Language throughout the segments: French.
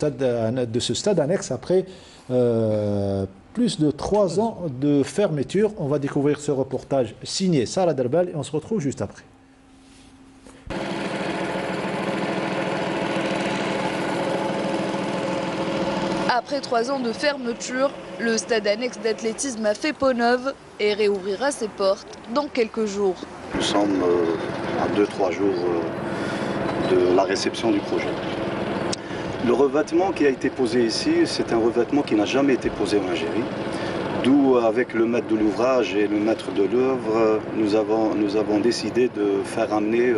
de ce stade annexe après plus de 3 ans de fermeture. On va découvrir ce reportage signé Sarah Derbal et on se retrouve juste après. Après 3 ans de fermeture, le stade annexe d'athlétisme a fait peau neuve et réouvrira ses portes dans quelques jours. Nous sommes à 2-3 jours de la réception du projet. Le revêtement qui a été posé ici, c'est un revêtement qui n'a jamais été posé en Algérie. D'où, avec le maître de l'ouvrage et le maître de l'œuvre, nous avons décidé de faire amener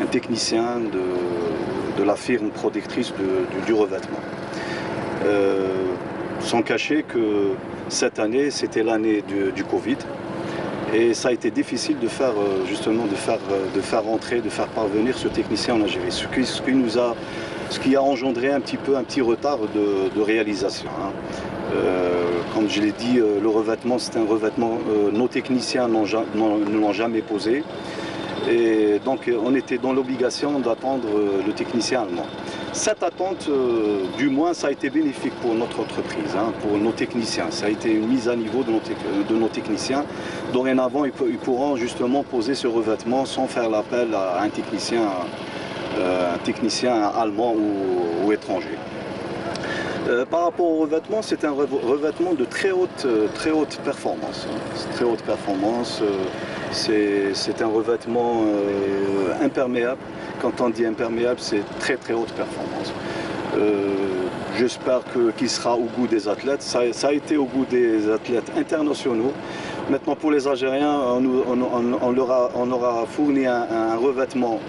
un technicien de la firme productrice du revêtement. Sans cacher que cette année, c'était l'année du Covid. Et ça a été difficile de faire, justement, de faire rentrer, de faire parvenir ce technicien en Algérie. Ce qui a engendré un petit retard de réalisation. Comme je l'ai dit, le revêtement, c'est un revêtement, nos techniciens ne l'ont jamais posé. Et donc on était dans l'obligation d'attendre le technicien allemand. Cette attente, du moins, ça a été bénéfique pour notre entreprise, pour nos techniciens. Ça a été une mise à niveau de nos techniciens. Dorénavant, ils pourront justement poser ce revêtement sans faire l'appel à un technicien allemand ou étranger. Par rapport au revêtement, c'est un revêtement de très haute performance. Très haute performance. C'est un revêtement imperméable. Quand on dit imperméable, c'est très haute performance. J'espère qu'il sera au goût des athlètes. Ça a été au goût des athlètes internationaux. Maintenant, pour les Algériens, on leur a fourni un revêtement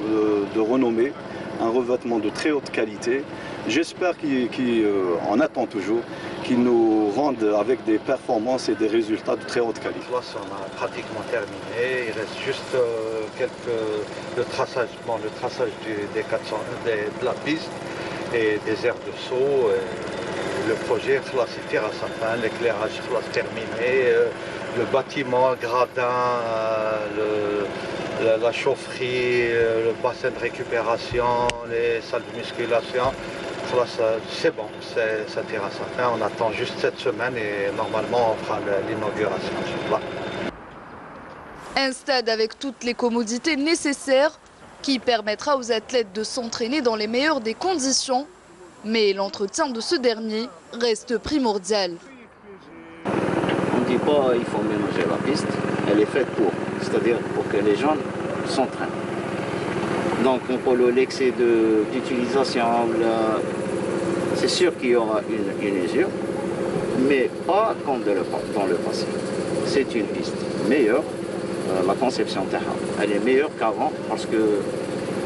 de renommée, un revêtement de très haute qualité. J'espère qu'on attend toujours qu'ils nous rendent avec des performances et des résultats de très haute qualité. On a pratiquement terminé, il reste juste le traçage de la piste et des aires de saut. Le projet se tire à sa fin, l'éclairage se terminé, le bâtiment, le gradin, la chaufferie, le bassin de récupération, les salles de musculation. C'est bon, ça tire à sa fin. On attend juste cette semaine et normalement on fera l'inauguration. Un stade avec toutes les commodités nécessaires qui permettra aux athlètes de s'entraîner dans les meilleures des conditions. Mais l'entretien de ce dernier reste primordial. On ne dit pas qu'il faut ménager la piste, elle est faite pour, c'est-à-dire pour que les gens s'entraînent. Donc pour l'excès d'utilisation, c'est sûr qu'il y aura une usure, mais pas comme dans le passé. C'est une piste meilleure, la conception terre, elle est meilleure qu'avant parce que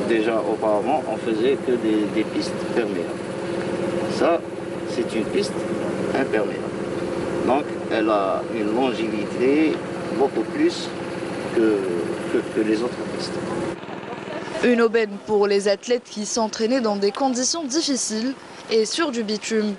déjà auparavant on faisait que des pistes perméables. Ça, c'est une piste imperméable. Donc elle a une longévité beaucoup plus que les autres pistes. Une aubaine pour les athlètes qui s'entraînaient dans des conditions difficiles et sur du bitume.